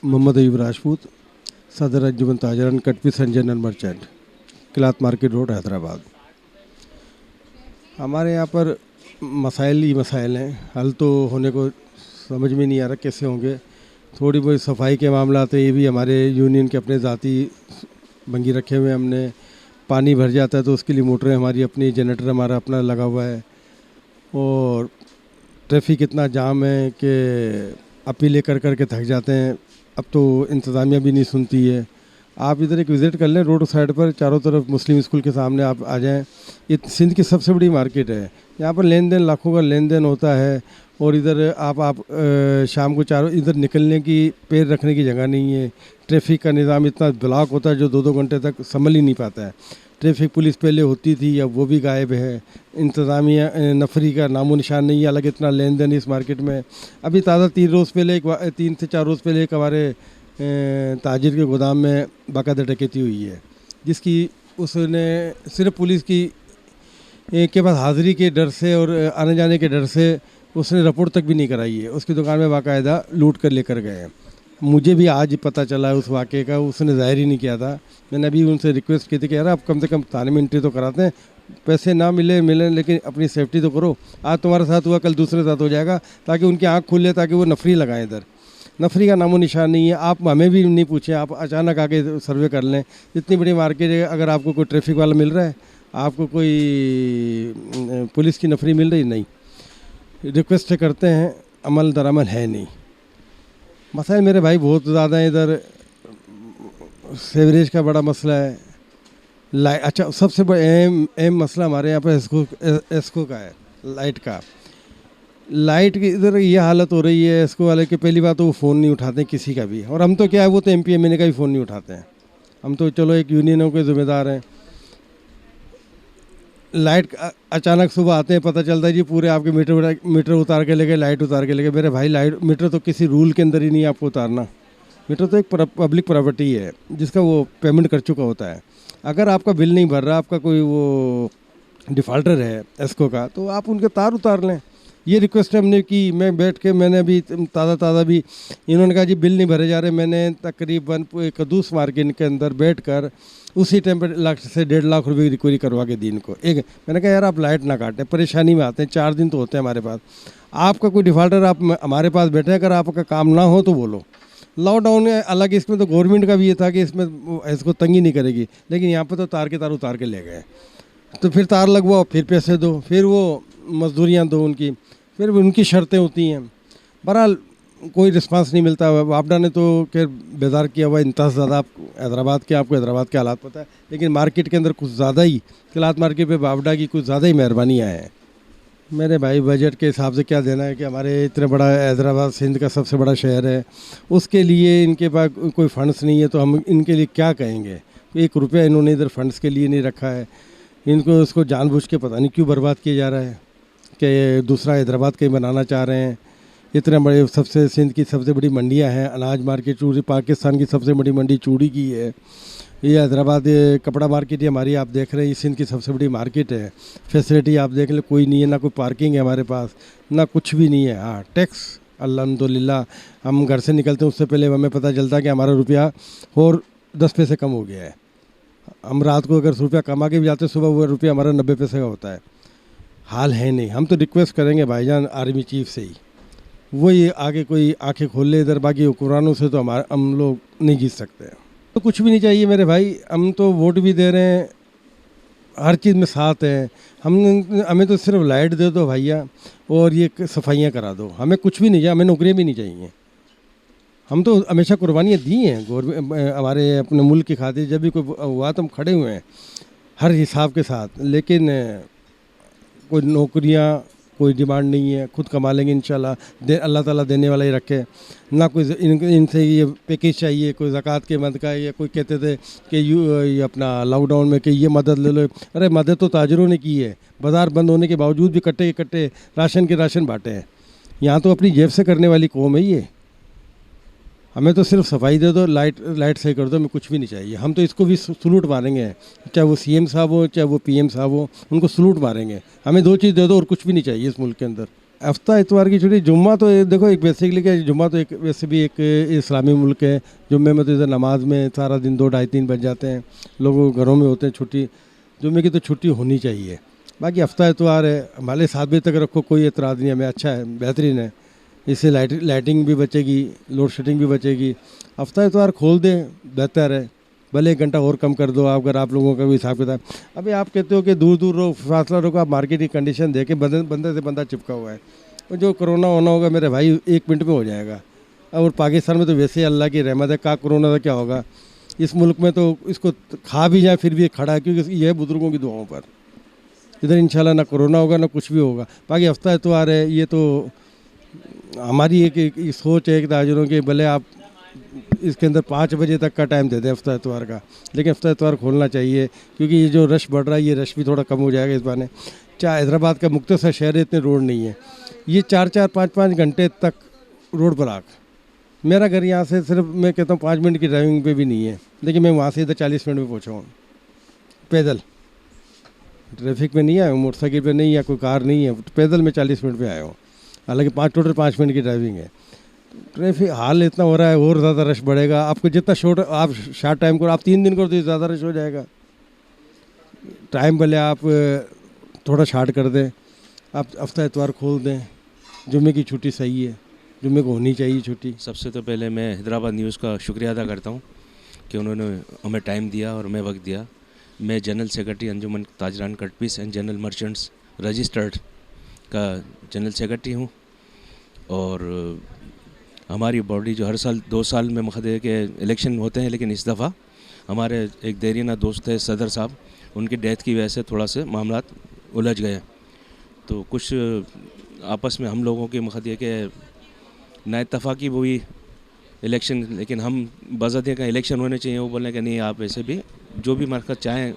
मोहम्मद अयूब राजपूत, सदर Anjuman Tajran cut piece and general merchant, cloth market road, Hyderabad. हमारे यहाँ पर मसाइल ही मसाइल हैं, हल तो होने को समझ में नहीं आ रहा कैसे होंगे। थोड़ी बहुत सफाई के मामला आते हैं, ये भी हमारे यूनियन के अपने ज़ाती बंगी रखे हुए हैं हमने। पानी भर जाता है तो उसके लिए मोटरें हमारी अपनी, जनरेटर हमारा अपना लगा हुआ है। और ट्रैफिक इतना जाम है कि अपीलें कर कर के थक जाते हैं। अब तो इंतज़ामिया भी नहीं सुनती है। आप इधर एक विज़िट कर लें, रोड साइड पर चारों तरफ मुस्लिम स्कूल के सामने आप आ जाएं। ये सिंध की सबसे बड़ी मार्केट है, यहाँ पर लेन देन लाखों का लेन देन होता है। और इधर आप शाम को चारों इधर निकलने की, पैर रखने की जगह नहीं है। ट्रैफिक का निज़ाम इतना ब्लॉक होता है जो 2-2 घंटे तक संभल ही नहीं पाता है। ट्रैफिक पुलिस पहले होती थी, अब वो भी गायब है। इंतज़ामिया नफरी का नामो निशान नहीं है, अलग इतना लेन देन इस मार्केट में। अभी ताज़ा 3 से 4 रोज़ पहले एक हमारे ताजिर के गोदाम में बाकायदा डकैती हुई है, जिसकी उसने सिर्फ पुलिस की के पास हाज़िरी के डर से और आने जाने के डर से उसने रिपोर्ट तक भी नहीं कराई है। उसकी दुकान में बाकायदा लूट कर लेकर गए हैं। मुझे भी आज पता चला है उस वाक़े का, उसने ज़ाहिर ही नहीं किया था। मैंने अभी उनसे रिक्वेस्ट की थी कि यार आप कम से कम थाने में एंट्री तो कराते हैं, पैसे ना मिले लेकिन अपनी सेफ्टी तो करो। आज तुम्हारे साथ हुआ, कल दूसरे साथ हो जाएगा, ताकि उनकी आँख खुले, ताकि वो नफरी लगाएं। इधर नफरी का नामो निशान नहीं है। आप हमें भी नहीं पूछें, आप अचानक आके सर्वे कर लें। इतनी बड़ी मार्केट है, अगर आपको कोई ट्रैफिक वाला मिल रहा है, आपको कोई पुलिस की नफरी मिल रही नहीं। रिक्वेस्ट करते हैं, अमल दरामल है नहीं। मसाइल मेरे भाई बहुत ज़्यादा है। इधर सेवरेज का बड़ा मसला है। अच्छा, सबसे बड़ा एम मसला हमारे यहाँ पर एस्को का है, लाइट का। लाइट की इधर ये हालत हो रही है एस्को वाले के, पहली बात तो वो फ़ोन नहीं उठाते किसी का भी। और हम तो क्या है, वो तो MPMNA का भी फ़ोन नहीं उठाते हैं। हम तो चलो एक यूनियनों के ज़िम्मेदार हैं। लाइट अचानक सुबह आते हैं, पता चलता है जी पूरे आपके मीटर उतार के ले गए, लाइट उतार के ले गए। मेरे भाई लाइट मीटर तो किसी रूल के अंदर ही नहीं है आपको उतारना। मीटर तो एक पब्लिक प्रॉपर्टी है जिसका वो पेमेंट कर चुका होता है। अगर आपका बिल नहीं भर रहा, आपका कोई वो डिफ़ॉल्टर है एस्को का, तो आप उनके तार उतार लें। ये रिक्वेस्ट हमने की। मैं बैठ के मैंने अभी ताज़ा भी, इन्होंने कहा जी बिल नहीं भरे जा रहे। मैंने तकरीबन कद्दूस मार्केट के अंदर बैठ कर उसी टाइम पर 1 से 1.5 लाख रुपए की रिकवरी करवा के दी इनको। एक मैंने कहा यार आप लाइट ना काटें, परेशानी में आते हैं, 4 दिन तो होते हैं हमारे पास। आपका कोई डिफ़ॉल्टर आप हमारे पास बैठे, अगर आपका काम ना हो तो बोलो। लॉकडाउन में अलग, इसमें तो गवर्नमेंट का भी ये था कि इसमें इसको तंगी नहीं करेगी, लेकिन यहाँ पर तो तार के तार उतार के ले गए। तो फिर तार लगवाओ, फिर पैसे दो, फिर वो मजदूरियाँ दो उनकी, फिर उनकी शर्तें होती हैं। बहरहाल कोई रिस्पांस नहीं मिलता। वापडा ने तो खैर बेजार किया हुआ इंतहा ज़्यादा। हैदराबाद के, आपको हैदराबाद के हालात पता है, लेकिन मार्केट के अंदर कुछ ज़्यादा ही, क्लॉथ मार्केट पे वापडा की कुछ ज़्यादा ही मेहरबानियाँ हैं। मेरे भाई बजट के हिसाब से क्या देना है कि हमारे इतने बड़ा हैदराबाद सिंध का सबसे बड़ा शहर है, उसके लिए इनके पास कोई फंड्स नहीं है, तो हम इनके लिए क्या कहेंगे। 1 रुपया इन्होंने इधर फंड्स के लिए नहीं रखा है। इनको उसको जानबूझ के पता नहीं क्यों बर्बाद किया जा रहा है कि दूसरा हैदराबाद कहीं बनाना चाह रहे हैं। इतने बड़े, सबसे सिंध की सबसे बड़ी मंडियां हैं। अनाज मार्केट चूड़ी, पाकिस्तान की सबसे बड़ी मंडी चूड़ी की है। ये हैदराबाद कपड़ा मार्केट ही हमारी आप देख रहे हैं, ये सिंध की सबसे बड़ी मार्केट है। फैसिलिटी आप देख लें, कोई नहीं है, ना कोई पार्किंग है हमारे पास, ना कुछ भी नहीं है। हाँ, टैक्स अल्हम्दुलिल्लाह, हम घर से निकलते हैं उससे पहले हमें पता चलता है कि हमारा रुपया और 10 पैसे कम हो गया है। हम रात को अगर रुपया कमा के भी जाते हैं, सुबह वो रुपया हमारा 90 पैसे का होता है। हाल है नहीं। हम तो रिक्वेस्ट करेंगे भाईजान आर्मी चीफ से ही, वो ये आगे कोई आंखें खोल ले इधर। बाकी हुक्मरानों से तो हम लोग नहीं जीत सकते। तो कुछ भी नहीं चाहिए मेरे भाई, हम तो वोट भी दे रहे हैं, हर चीज़ में साथ हैं। हमें तो सिर्फ लाइट दे दो भैया, और ये सफाइयाँ करा दो, हमें कुछ भी नहीं चाहिए, हमें नौकरियाँ भी नहीं चाहिए। हम तो हमेशा कुर्बानियाँ दी हैं गवर्नमेंट, हमारे अपने मुल्क की खातिर। जब भी कोई हुआ तो हम खड़े हुए हैं हर हिसाब के साथ, लेकिन कोई नौकरियाँ कोई डिमांड नहीं है। खुद कमा लेंगे इंशाल्लाह, अल्लाह ताला देने वाला ही रखे ना। कोई इनसे ये पैकेज चाहिए, कोई ज़कात के मद का, या कोई कहते थे कि ये अपना लॉकडाउन में कि ये मदद ले लो। अरे मदद तो ताजरों ने की है, बाज़ार बंद होने के बावजूद भी कट्टे के कट्टे राशन के राशन बांटे हैं। यहाँ तो अपनी जेब से करने वाली कौम है ये। हमें तो सिर्फ सफाई दे दो, लाइट सही कर दो, हमें कुछ भी नहीं चाहिए। हम तो इसको भी सलूट मारेंगे, चाहे वो CM साहब हो, चाहे वो PM साहब हो, उनको सलूट मारेंगे। हमें 2 चीज़ दे दो और कुछ भी नहीं चाहिए इस मुल्क के अंदर। हफ्ता इतवार की छुट्टी, जुम्मा तो देखो एक बेसिकली क्या, जुम्मा तो एक वैसे भी एक इस्लामी मुल्क है। जुम्मे में तो इधर नमाज में सारा दिन 2 ढाई 3 बज जाते हैं, लोगों घरों में होते हैं छुट्टी। जुम्मे की तो छुट्टी होनी चाहिए। बाकी हफ्ता इतवार है, हमारे 7 बजे तक रखो, कोई एतराज़ नहीं है, हमें अच्छा है, बेहतरीन है। इससे लाइटिंग भी बचेगी, लोड शेडिंग भी बचेगी। हफ्ता इतवार खोल दें, बेहतर है। भले 1 घंटा और कम कर दो आप, अगर आप लोगों का भी हिसाब किताब। अभी आप कहते हो कि दूर दूर रहो, फासला रखो, आप मार्केट की कंडीशन देखें, बंदे बंदे से बंदा चिपका हुआ है। और जो कोरोना होना होगा मेरे भाई 1 मिनट में हो जाएगा। और पाकिस्तान में तो वैसे ही अल्लाह की रहमत है, का कोरोना का क्या होगा। इस मुल्क में तो इसको खा भी जाए फिर भी ये खड़ा है, क्योंकि ये है बुजुर्गों की दुआओं पर। इधर इंशाल्लाह ना कोरोना होगा ना कुछ भी होगा। बाकी हफ्ता इतवार है, ये तो हमारी एक सोच है एक ताजरों की, भले आप इसके अंदर 5 बजे तक का टाइम दे दें हफ्ता इतवार का, लेकिन हफ्ता इतवार खोलना चाहिए, क्योंकि ये जो रश बढ़ रहा है, ये रश भी थोड़ा कम हो जाएगा इस बहाने। चाहे हैदराबाद का मुख्तसर शहर है, इतने रोड नहीं है, ये 4-4 5-5 घंटे तक रोड पर आग। मेरा घर यहाँ से सिर्फ मैं कहता हूँ 5 मिनट की ड्राइविंग पे भी नहीं है, लेकिन मैं वहाँ से इधर 40 मिनट में पहुँचा हूँ पैदल। ट्रैफिक में नहीं आया हूँ, मोटरसाइकिल पे नहीं, या कोई कार नहीं है, पैदल मैं 40 मिनट पे आया हूँ। हालांकि टोटल 5 मिनट की ड्राइविंग है। ट्रैफिक हाल इतना हो रहा है, और ज़्यादा रश बढ़ेगा। आपको जितना आप शॉर्ट टाइम करो, आप 3 दिन करो तो ज़्यादा रश हो जाएगा। टाइम भले आप थोड़ा शॉर्ट कर दें, आप हफ्ता इतवार खोल दें। जुम्मे की छुट्टी सही है, जुम्मे को होनी चाहिए छुट्टी। सबसे तो पहले मैं हैदराबाद न्यूज़ का शुक्रिया अदा करता हूँ कि उन्होंने हमें टाइम दिया और हमें वक्त दिया। मैं general secretary Anjuman Tajran cut piece and general merchants registered का जनरल सेक्रेटरी हूँ। और हमारी बॉडी जो हर साल 2 साल में मखदे के इलेक्शन होते हैं, लेकिन इस दफ़ा हमारे एक देरीना दोस्त है सदर साहब, उनकी डेथ की वजह से थोड़ा से मामला उलझ गए। तो कुछ आपस में हम लोगों की मखदे के नाइतफ़ाक़ी हुई इलेक्शन, लेकिन हम बज़ाते का इलेक्शन होने चाहिए, वो बोलने कि नहीं आप ऐसे भी जो भी मरकज़ चाहें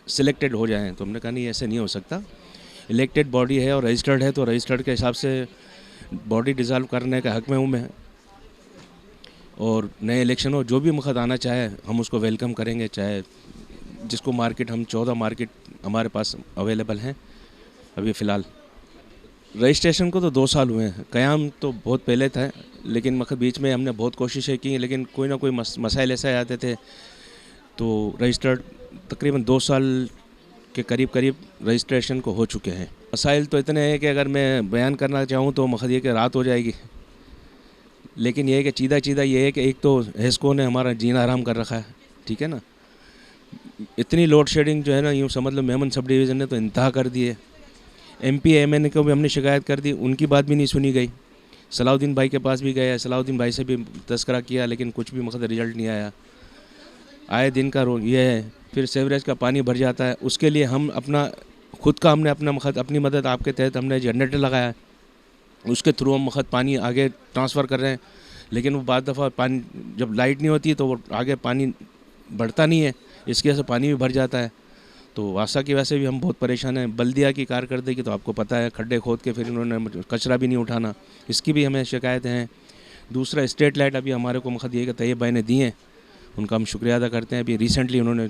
सिलेक्टेड हो जाएं। तो हमने कहा नहीं, ऐसे नहीं हो सकता। इलेक्टेड बॉडी है और रजिस्टर्ड है, तो रजिस्टर्ड के हिसाब से बॉडी डिज़ाल्व करने के हक़ में हूँ मैं। और नए इलेक्शन हो, जो भी मखद आना चाहे हम उसको वेलकम करेंगे। चाहे जिसको मार्केट, हम 14 मार्केट हमारे पास अवेलेबल हैं अभी फ़िलहाल। रजिस्ट्रेशन को तो 2 साल हुए हैं, क़याम तो बहुत पहले था, लेकिन मखद बीच में हमने बहुत कोशिशें की, लेकिन कोई ना कोई मसाइल ऐसे आते थे। तो रजिस्टर्ड तकरीबन 2 साल के करीब रजिस्ट्रेशन को हो चुके हैं। मसाइल तो इतने हैं कि अगर मैं बयान करना चाहूँ तो मखद ये कि रात हो जाएगी। लेकिन ये है कि चीदा ये है कि एक तो हेस्को ने हमारा जीना आराम कर रखा है, ठीक है ना। इतनी लोड शेडिंग जो है ना, यूँ समझ लो मेमन सब डिवीज़न ने तो इंतहा कर दी है। MP MN को भी हमने शिकायत कर दी, उनकी बात भी नहीं सुनी गई। सलाउद्दीन भाई के पास भी गए, सलाउद्दीन भाई से भी तस्करा किया, लेकिन कुछ भी मकसद रिजल्ट नहीं आया। आए दिन का ये है। फिर सेवरेज का पानी भर जाता है, उसके लिए हम अपना खुद का हमने अपनी मदद आपके तहत हमने जनरेटर लगाया है, उसके थ्रू हम मखद पानी आगे ट्रांसफ़र कर रहे हैं। लेकिन वो बाद दफ़ा पानी जब लाइट नहीं होती तो वो आगे पानी बढ़ता नहीं है, इसकी वजह से पानी भी भर जाता है। तो वासा की वजह से भी हम बहुत परेशान हैं। बल्दिया की कारकर्दगी तो आपको पता है, खड्डे खोद के फिर इन्होंने कचरा भी नहीं उठाना, इसकी भी हमें शिकायतें हैं। दूसरा स्ट्रीट लाइट अभी हमारे को मखद ये कि तैयब भाई ने दी हैं, उनका हम शुक्रिया अदा करते हैं। अभी रिसेंटली उन्होंने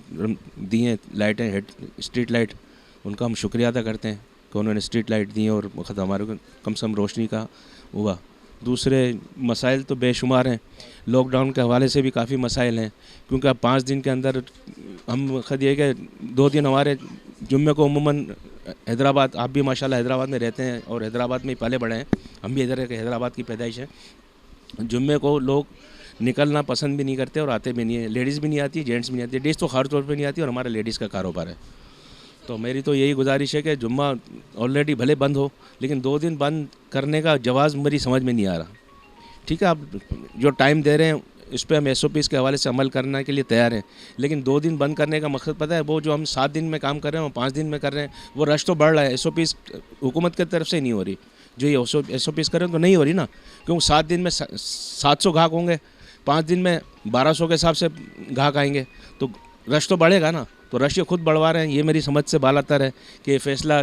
दी हैं लाइटें, हेड स्ट्रीट लाइट, उनका हम शुक्रिया अदा करते हैं कि उन्होंने स्ट्रीट लाइट दी और वक्त हमारे को कम से कम रोशनी का हुआ। दूसरे मसाइल तो बेशुमार हैं, लॉकडाउन के हवाले से भी काफ़ी मसाइल हैं, क्योंकि अब 5 दिन के अंदर हम खुद ये कि 2 दिन हमारे जुम्मे को उमूमन हैदराबाद, आप भी माशाल्लाह हैदराबाद में रहते हैं और हैदराबाद में ही पले बड़े हैं, हम भी इधर के हैदराबाद की पैदाइश है। जुम्मे को लोग निकलना पसंद भी नहीं करते और आते भी नहीं है, लेडीज़ भी नहीं आती, जेंट्स भी नहीं आती। लेडीज़ तो खास तौर पर नहीं आती और हमारा लेडीज़ का कारोबार है। तो मेरी तो यही गुजारिश है कि जुम्मा ऑलरेडी भले बंद हो, लेकिन 2 दिन बंद करने का जवाज़ मेरी समझ में नहीं आ रहा। ठीक है, आप जो टाइम दे रहे हैं इस पर हम SOPs के हवाले से अमल करने के लिए तैयार हैं, लेकिन 2 दिन बंद करने का मकसद पता है, वो जो हम 7 दिन में काम कर रहे हैं वो 5 दिन में कर रहे हैं, वो रश तो बढ़ रहा है। SOPs हुकूमत की तरफ से नहीं हो रही, जो ये SOPs कर रहे हैं तो नहीं हो रही ना, क्योंकि 7 दिन में 700 ग्राहक होंगे, 5 दिन में 1200 के हिसाब से ग्राहक आएंगे, तो रश तो बढ़ेगा ना। तो रश ये खुद बढ़वा रहे हैं, ये मेरी समझ से बालातर है कि ये फ़ैसला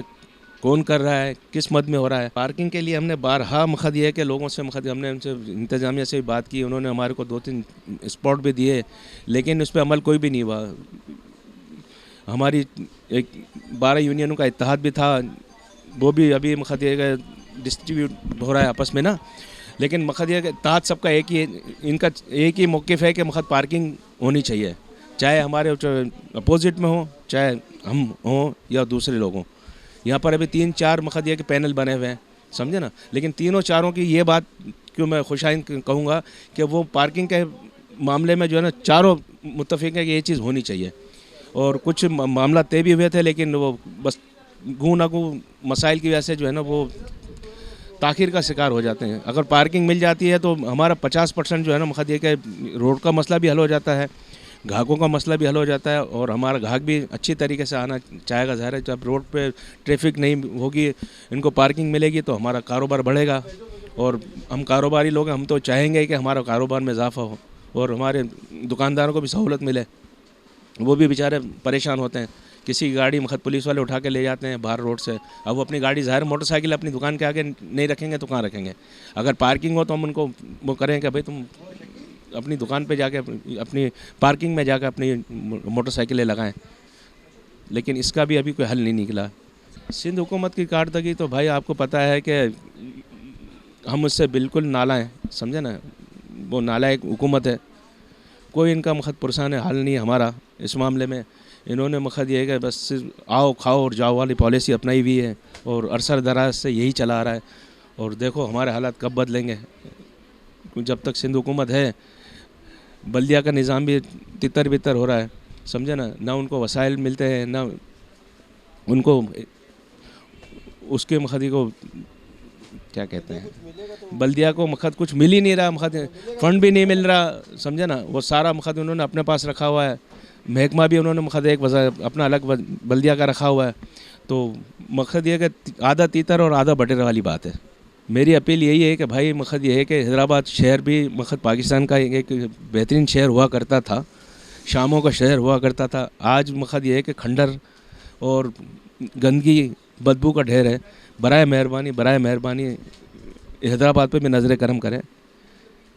कौन कर रहा है, किस मद में हो रहा है। पार्किंग के लिए हमने बारहा मखद ये है कि लोगों से हमने उनसे इंतज़ामिया से भी बात की, उन्होंने हमारे को 2-3 स्पॉट भी दिए, लेकिन उस पर अमल कोई भी नहीं हुआ। हमारी एक 12 यूनियनों का इत्तेहाद भी था, वो भी अभी मखद ये डिस्ट्रीब्यूट हो रहा है आपस में ना, लेकिन मकसद ये कि तहत सबका एक ही, इनका एक ही मौक़िफ़ है कि मकसद पार्किंग होनी चाहिए, चाहे हमारे अपोजिट में हो, चाहे हम हों या दूसरे लोग हों। यहाँ पर अभी 3-4 मकसद ये कि पैनल बने हुए हैं, समझे ना, लेकिन तीनों चारों की ये बात क्यों मैं खुशाइन कहूँगा कि वो पार्किंग के मामले में जो है ना चारों मुत्तफ़िक़ है कि ये चीज़ होनी चाहिए। और कुछ मामला तय भी हुए थे, लेकिन वो बस गूँ ना गूँ मसाइल की वजह से जो है ना वो ताख़ीर का शिकार हो जाते हैं। अगर पार्किंग मिल जाती है तो हमारा 50% जो है ना मकसद ये कि रोड का मसला भी हल हो जाता है, ग्राहकों का मसला भी हल हो जाता है, और हमारा ग्राहक भी अच्छी तरीके से आना चाहेगा। ज़ाहिर है जब रोड पे ट्रैफिक नहीं होगी, इनको पार्किंग मिलेगी तो हमारा कारोबार बढ़ेगा, और हम कारोबारी लोग हैं, हम तो चाहेंगे कि हमारा कारोबार में इजाफा हो और हमारे दुकानदारों को भी सहूलत मिले। वो भी बेचारे परेशान होते हैं, किसी की गाड़ी मखद पुलिस वाले उठा के ले जाते हैं बाहर रोड से। अब वो अपनी गाड़ी ज़ाहिर मोटरसाइकिल अपनी दुकान के आगे नहीं रखेंगे तो कहाँ रखेंगे। अगर पार्किंग हो तो हम उनको वो करें कि भाई तुम अपनी दुकान पे जाके अपनी पार्किंग में जाकर अपनी मोटरसाइकिलें लगाएं, लेकिन इसका भी अभी कोई हल नहीं निकला। सिंध हुकूमत की कारदगी तो भाई आपको पता है कि हम उससे बिल्कुल नाला हैं, समझे ना, वो नाला एक हुकूमत है, कोई इनका मखद पुरसान हल नहीं है हमारा इस मामले में। इन्होंने मखद ये है कि बस सिर्फ आओ खाओ और जाओ वाली पॉलिसी अपनाई हुई है, और अरसर दराज से यही चला आ रहा है। और देखो हमारे हालात कब बदलेंगे, जब तक सिंध हुकूमत है बल्दिया का निज़ाम भी तितर बितर हो रहा है, समझे ना उनको वसाइल मिलते हैं, ना उनको उसके मखदी को क्या कहते हैं, बल्दिया को मखद कुछ मिल ही नहीं रहा, मखद फ़ंड भी नहीं मिल रहा, समझे ना। वो सारा मखद उन्होंने अपने पास रखा हुआ है, महकमा भी उन्होंने मखद एक अपना अलग बल्दिया का रखा हुआ है। तो मकसद ये कि आधा तीतर और आधा बटेर वाली बात है। मेरी अपील यही है कि भाई मकसद ये है कि हैदराबाद शहर भी मकसद पाकिस्तान का एक बेहतरीन शहर हुआ करता था, शामों का शहर हुआ करता था। आज मकसद ये है कि खंडर और गंदगी बदबू का ढेर है। बराए मेहरबानी हैदराबाद पे भी नज़र करम करें,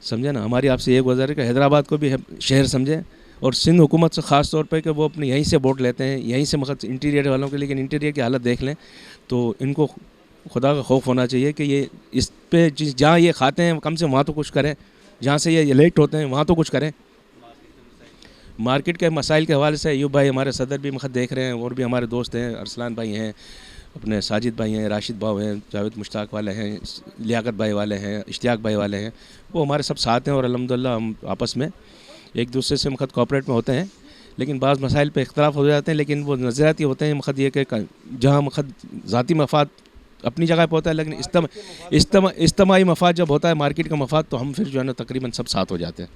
समझे ना। हमारी आपसे ये गुज़ारिश है कि हैदराबाद को भी शहर समझें, और सिंध हुकूमत से ख़ास तौर पे कि वो अपने यहीं से वोट लेते हैं, यहीं से मकसद इंटीरियर वालों के, लेकिन इंटीरियर की हालत देख लें तो इनको खुदा का खौफ होना चाहिए कि ये इस पे जहाँ ये खाते हैं कम से वहाँ तो कुछ करें, जहाँ से ये इलेक्ट होते हैं वहाँ तो कुछ करें। मार्केट के मसाइल के हवाले से अयूब भाई हमारे सदर भी मखद देख रहे हैं, और भी हमारे दोस्त हैं, अरसलान भाई हैं, अपने साजिद भाई हैं, राशिद भाव हैं, जावेद मुश्ताक वाले हैं, लियाकत भाई वाले हैं, इश्तियाक भाई वाले हैं, वो हमारे सब साथ हैं। और अल्हम्दुलिल्लाह हम आपस में एक दूसरे से मखद कोऑपरेट में होते हैं, लेकिन बाज़ मसाइल पे इख्तलाफ हो जाते हैं, लेकिन वो नज़रियाती होते हैं। मखद ये कि जहाँ मखद ज़ाती मफाद अपनी जगह पे होता है, लेकिन इज्तमाई मफाद जब होता है, मार्केट का मफाद, तो हम फिर जो है ना तकरीबन सब साथ हो जाते हैं।